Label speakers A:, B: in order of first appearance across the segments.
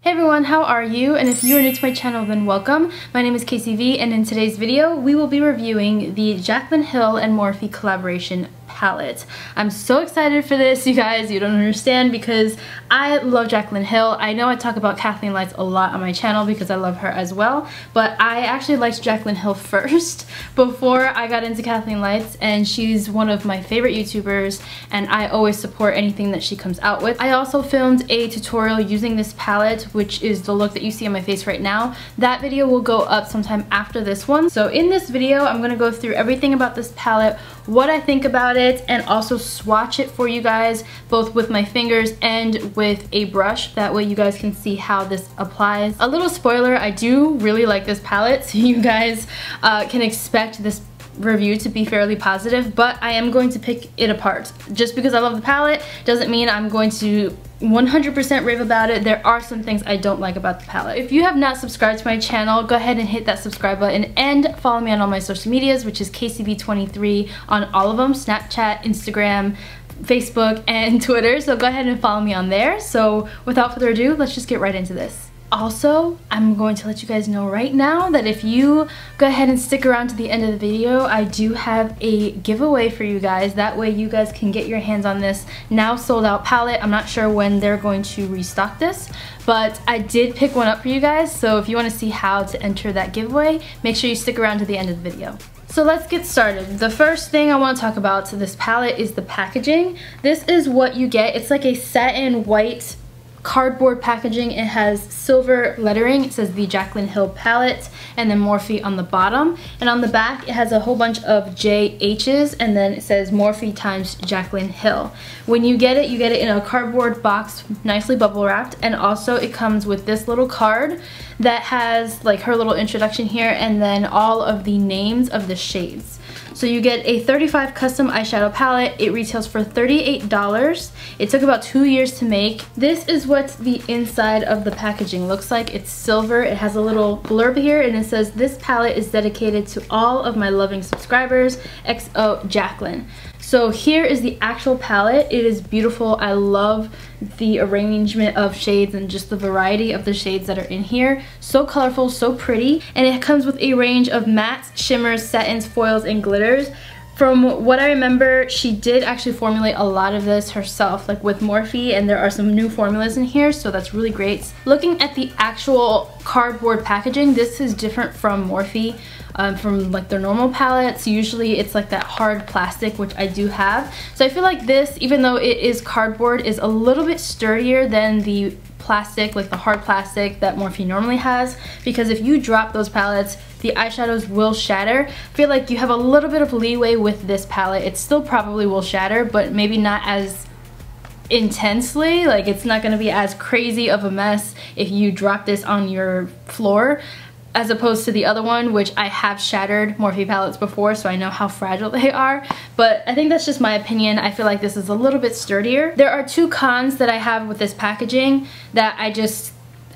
A: Hey everyone, how are you? And if you are new to my channel, then welcome. My name is KCV, and in today's video, we will be reviewing the Jaclyn Hill and Morphe collaboration palette. I'm so excited for this, you guys. You don't understand because I love Jaclyn Hill. I know I talk about Kathleen Lights a lot on my channel because I love her as well, but I actually liked Jaclyn Hill first before I got into Kathleen Lights, and she's one of my favorite YouTubers, and I always support anything that she comes out with. I also filmed a tutorial using this palette, which is the look that you see on my face right now. That video will go up sometime after this one. So in this video, I'm going to go through everything about this palette, what I think about it, and also swatch it for you guys, both with my fingers and with a brush. That way you guys can see how this applies. A little spoiler, I do really like this palette, so you guys can expect this review to be fairly positive, but I am going to pick it apart. Just because I love the palette doesn't mean I'm going to 100% rave about it. There are some things I don't like about the palette. If you have not subscribed to my channel, go ahead and hit that subscribe button and follow me on all my social medias, which is KCV23 on all of them: Snapchat, Instagram, Facebook, and Twitter. So go ahead and follow me on there. So without further ado, let's just get right into this. Also, I'm going to let you guys know right now that if you go ahead and stick around to the end of the video, I do have a giveaway for you guys. That way you guys can get your hands on this now sold out palette. I'm not sure when they're going to restock this, but I did pick one up for you guys. So if you want to see how to enter that giveaway, make sure you stick around to the end of the video. So let's get started. The first thing I want to talk about to this palette is the packaging. This is what you get. It's like a satin white cardboard packaging. It has silver lettering. It says the Jaclyn Hill palette and then Morphe on the bottom, and on the back it has a whole bunch of JH's, and then it says Morphe times Jaclyn Hill. When you get it in a cardboard box, nicely bubble wrapped, and also it comes with this little card that has like her little introduction here and then all of the names of the shades. So you get a 35 custom eyeshadow palette. It retails for $38. It took about 2 years to make. This is what the inside of the packaging looks like. It's silver. It has a little blurb here and it says, "This palette is dedicated to all of my loving subscribers, XO Jaclyn." So here is the actual palette. It is beautiful. I love the arrangement of shades and just the variety of the shades that are in here. So colorful, so pretty. And it comes with a range of mattes, shimmers, satins, foils, and glitters. From what I remember, she did actually formulate a lot of this herself, like with Morphe, and there are some new formulas in here, so that's really great. Looking at the actual cardboard packaging, this is different from Morphe. From like their normal palettes, usually it's like that hard plastic, which I do have. So I feel like this, even though it is cardboard, is a little bit sturdier than the plastic, like the hard plastic that Morphe normally has, because if you drop those palettes, the eyeshadows will shatter. I feel like you have a little bit of leeway with this palette. It still probably will shatter, but maybe not as intensely. Like, it's not going to be as crazy of a mess if you drop this on your floor, as opposed to the other one, which I have shattered Morphe palettes before, so I know how fragile they are. But I think that's just my opinion. I feel like this is a little bit sturdier. There are two cons that I have with this packaging that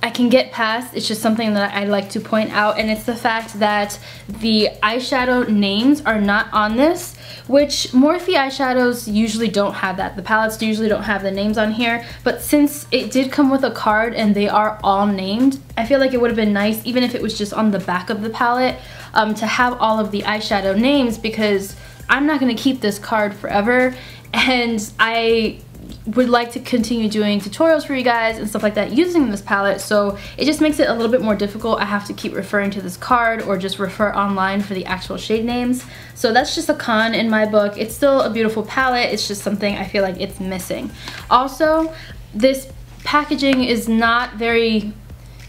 A: I can get past. It's just something that I like to point out, and it's the fact that the eyeshadow names are not on this, which Morphe eyeshadows usually don't have that. The palettes usually don't have the names on here, but since it did come with a card and they are all named, I feel like it would have been nice, even if it was just on the back of the palette, to have all of the eyeshadow names, because I'm not going to keep this card forever, and I would like to continue doing tutorials for you guys and stuff like that using this palette, so it just makes it a little bit more difficult. I have to keep referring to this card or just refer online for the actual shade names. So that's just a con in my book. It's still a beautiful palette, it's just something I feel like it's missing. Also, this packaging is not very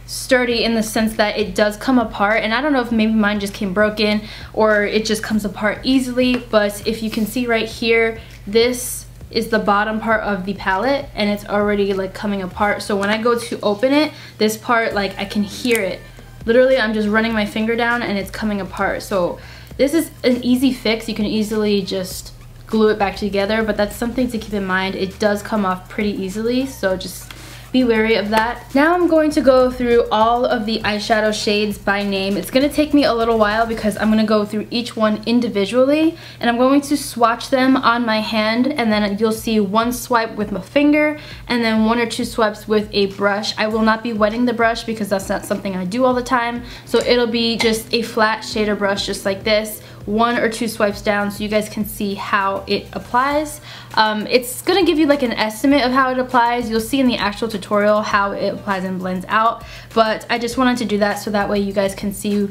A: sturdy in the sense that it does come apart, and I don't know if maybe mine just came broken or it just comes apart easily, but if you can see right here, this is the bottom part of the palette and it's already like coming apart. So when I go to open it, this part, like, I can hear it. Literally, I'm just running my finger down and it's coming apart. So this is an easy fix. You can easily just glue it back together, but that's something to keep in mind. It does come off pretty easily, so just be wary of that. Now I'm going to go through all of the eyeshadow shades by name. It's going to take me a little while because I'm going to go through each one individually, and I'm going to swatch them on my hand, and then you'll see one swipe with my finger and then 1 or 2 swipes with a brush. I will not be wetting the brush because that's not something I do all the time, so it'll be just a flat shader brush just like this, 1 or 2 swipes down so you guys can see how it applies. It's gonna give you like an estimate of how it applies. You'll see in the actual tutorial how it applies and blends out, but I just wanted to do that so that way you guys can see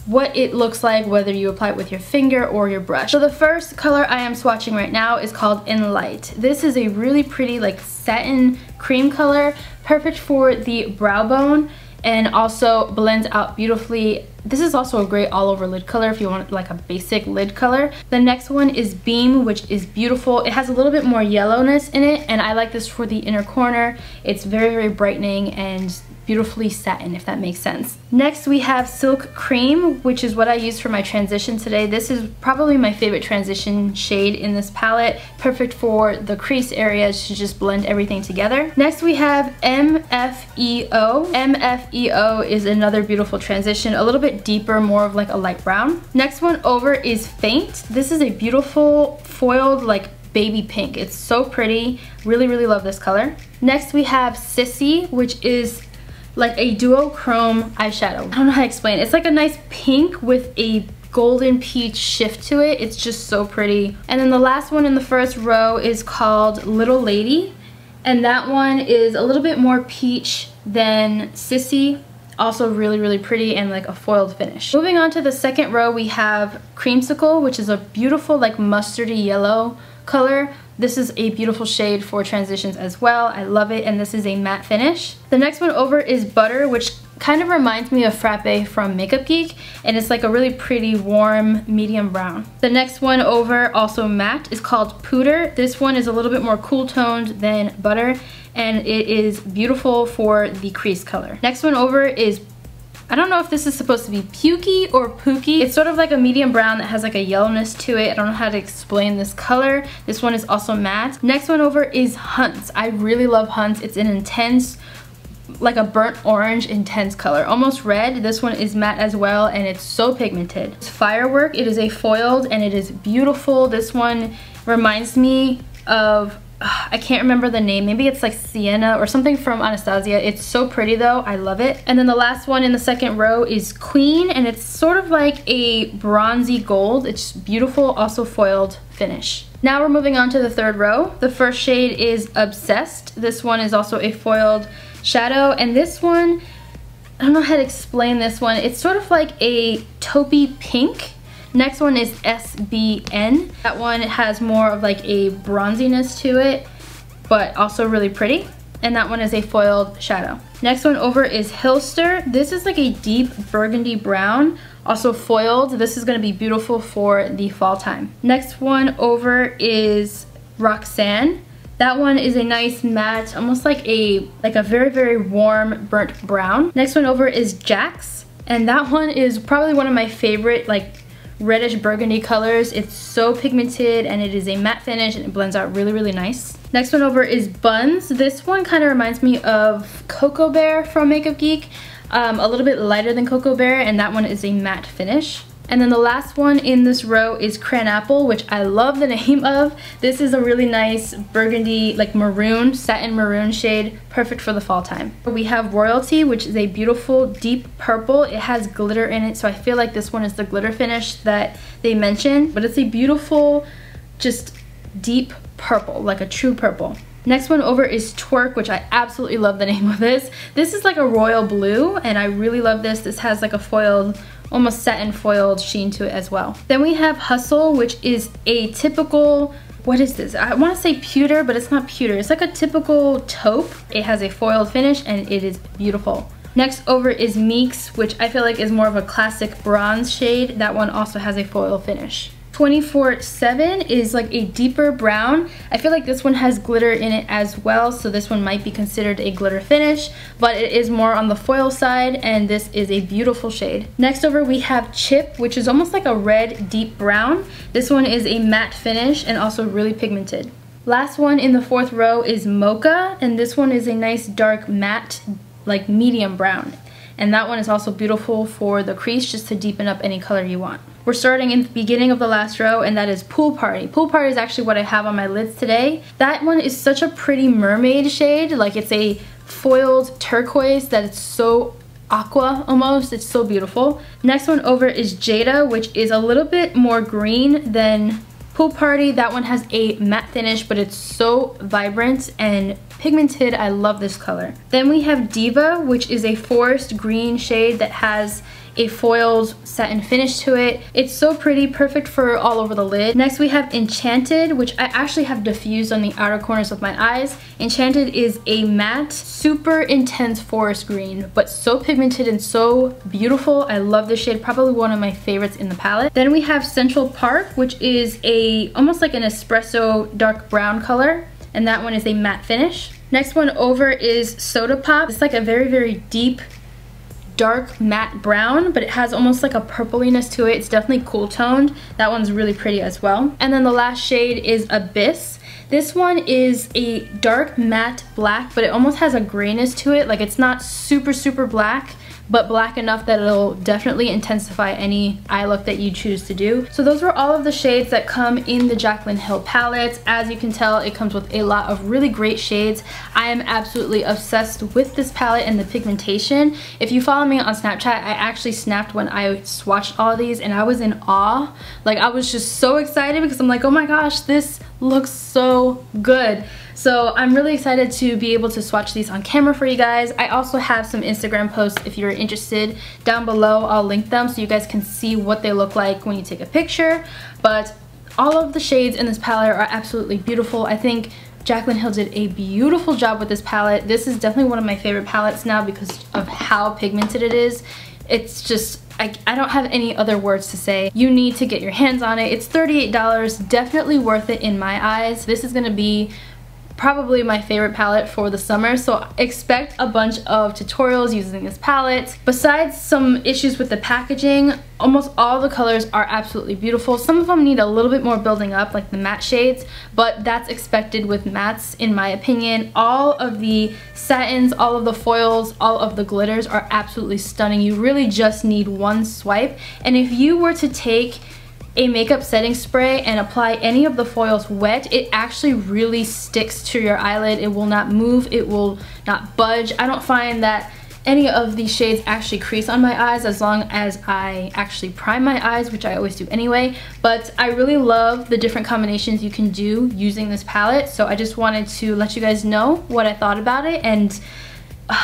A: what it looks like whether you apply it with your finger or your brush. So the first color I am swatching right now is called In Light. This is a really pretty like satin cream color, perfect for the brow bone, and also blends out beautifully. This is also a great all over lid color if you want like a basic lid color. The next one is Beam, which is beautiful. It has a little bit more yellowness in it, and I like this for the inner corner. It's very, very brightening and beautifully satin, if that makes sense. Next we have Silk Cream, which is what I used for my transition today. This is probably my favorite transition shade in this palette. Perfect for the crease areas to just blend everything together. Next we have MFEO. MFEO is another beautiful transition, a little bit deeper, more of like a light brown. Next one over is Faint. This is a beautiful foiled like baby pink. It's so pretty. Really, really love this color. Next we have Sissy, which is like a duochrome eyeshadow. I don't know how to explain it. It's like a nice pink with a golden peach shift to it. It's just so pretty. And then the last one in the first row is called Little Lady, and that one is a little bit more peach than Sissy. Also really, really pretty and like a foiled finish. Moving on to the second row, we have Creamsicle, which is a beautiful like mustardy yellow color. This is a beautiful shade for transitions as well. I love it, and this is a matte finish. The next one over is Butter, which kind of reminds me of Frappe from Makeup Geek, and it's like a really pretty warm medium brown. The next one over, also matte, is called Pooter. This one is a little bit more cool toned than Butter, and it is beautiful for the crease color. Next one over is, I don't know if this is supposed to be Pukey or Pookie. It's sort of like a medium brown that has like a yellowness to it. I don't know how to explain this color. This one is also matte. Next one over is Hunts. I really love Hunts. It's an intense, like a burnt orange intense color, almost red. This one is matte as well, and it's so pigmented. It's Firework. It is a foiled and it is beautiful. This one reminds me of, I can't remember the name. Maybe it's like Sienna or something from Anastasia. It's so pretty though. I love it. And then the last one in the second row is Queen, and it's sort of like a bronzy gold. It's beautiful, also foiled finish. Now we're moving on to the third row. The first shade is Obsessed. This one is also a foiled shadow, and this one, I don't know how to explain this one. It's sort of like a taupey pink. Next one is SBN. That one has more of like a bronziness to it, but also really pretty. And that one is a foiled shadow. Next one over is Hillster. This is like a deep burgundy brown, also foiled. This is gonna be beautiful for the fall time. Next one over is Roxanne. That one is a nice matte, almost like a very, very warm burnt brown. Next one over is Jax. And that one is probably one of my favorite like reddish burgundy colors. It's so pigmented and it is a matte finish and it blends out really, really nice. Next one over is Buns. This one kind of reminds me of Cocoa Bear from Makeup Geek. A little bit lighter than Cocoa Bear, and that one is a matte finish. And then the last one in this row is Cran Apple, which I love the name of. This is a really nice burgundy, like maroon, satin maroon shade, perfect for the fall time. We have Royalty, which is a beautiful deep purple. It has glitter in it, so I feel like this one is the glitter finish that they mentioned, but it's a beautiful, just deep purple, like a true purple. Next one over is Twerk, which I absolutely love the name of this. This is like a royal blue, and I really love this. This has like a foiled, almost satin foiled sheen to it as well. Then we have Hustle, which is a typical, what is this? I want to say pewter, but it's not pewter. It's like a typical taupe. It has a foiled finish and it is beautiful. Next over is Meeks, which I feel like is more of a classic bronze shade. That one also has a foil finish. 24/7 is like a deeper brown. I feel like this one has glitter in it as well, so this one might be considered a glitter finish, but it is more on the foil side, and this is a beautiful shade. Next over we have Chip, which is almost like a red deep brown. This one is a matte finish and also really pigmented. Last one in the fourth row is Mocha, and this one is a nice dark matte, like medium brown. And that one is also beautiful for the crease, just to deepen up any color you want. We're starting in the beginning of the last row, and that is Pool Party. Pool Party is actually what I have on my lids today. That one is such a pretty mermaid shade, like it's a foiled turquoise that it's so aqua almost. It's so beautiful. Next one over is Jada, which is a little bit more green than Pool Party. That one has a matte finish, but it's so vibrant and pigmented. I love this color. Then we have Diva, which is a forest green shade that has a foiled satin finish to it. It's so pretty, perfect for all over the lid. Next we have Enchanted, which I actually have diffused on the outer corners of my eyes. Enchanted is a matte, super intense forest green, but so pigmented and so beautiful. I love this shade, probably one of my favorites in the palette. Then we have Central Park, which is almost like an espresso dark brown color, and that one is a matte finish. Next one over is Soda Pop. It's like a very, very deep dark matte brown, but it has almost like a purpliness to it. It's definitely cool toned. That one's really pretty as well. And then the last shade is Abyss. This one is a dark matte black, but it almost has a grayness to it. Like it's not super, super black, but black enough that it'll definitely intensify any eye look that you choose to do. So those were all of the shades that come in the Jaclyn Hill palette. As you can tell, it comes with a lot of really great shades. I am absolutely obsessed with this palette and the pigmentation. If you follow me on Snapchat, I actually snapped when I swatched all of these, and I was in awe. Like I was just so excited because I'm like, oh my gosh, this looks so good. So I'm really excited to be able to swatch these on camera for you guys. I also have some Instagram posts if you're interested down below. I'll link them so you guys can see what they look like when you take a picture. But all of the shades in this palette are absolutely beautiful. I think Jaclyn Hill did a beautiful job with this palette. This is definitely one of my favorite palettes now because of how pigmented it is. It's just, I don't have any other words to say. You need to get your hands on it. It's $38, definitely worth it in my eyes. This is gonna be probably my favorite palette for the summer, so expect a bunch of tutorials using this palette. Besides some issues with the packaging, almost all the colors are absolutely beautiful. Some of them need a little bit more building up, like the matte shades, but that's expected with mattes in my opinion. All of the satins, all of the foils, all of the glitters are absolutely stunning. You really just need one swipe, and if you were to take a makeup setting spray and apply any of the foils wet, it actually really sticks to your eyelid. It will not move, it will not budge. I don't find that any of these shades actually crease on my eyes as long as I actually prime my eyes, which I always do anyway. But I really love the different combinations you can do using this palette, so I just wanted to let you guys know what I thought about it, and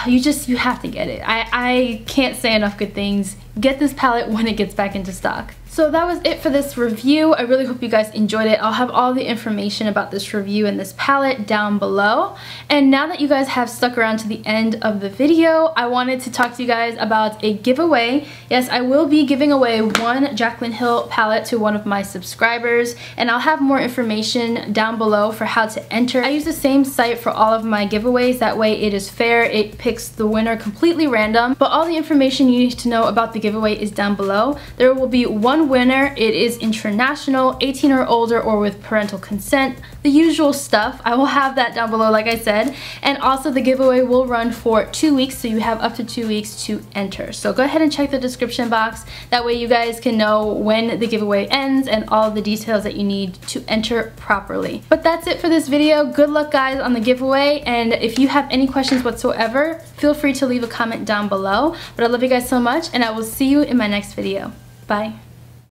A: you have to get it. I can't say enough good things. Get this palette when it gets back into stock. So that was it for this review. I really hope you guys enjoyed it. I'll have all the information about this review and this palette down below. And now that you guys have stuck around to the end of the video, I wanted to talk to you guys about a giveaway. Yes, I will be giving away one Jaclyn Hill palette to one of my subscribers, and I'll have more information down below for how to enter. I use the same site for all of my giveaways. That way it is fair. It picks the winner completely random, but all the information you need to know about the giveaway is down below. There will be one winner. It is international, 18 or older, or with parental consent, the usual stuff. I will have that down below, like I said. And also the giveaway will run for 2 weeks, so you have up to 2 weeks to enter. So go ahead and check the description box. That way you guys can know when the giveaway ends and all the details that you need to enter properly. But that's it for this video. Good luck guys on the giveaway, and if you have any questions whatsoever, feel free to leave a comment down below. But I love you guys so much, and I will see you in my next video. Bye.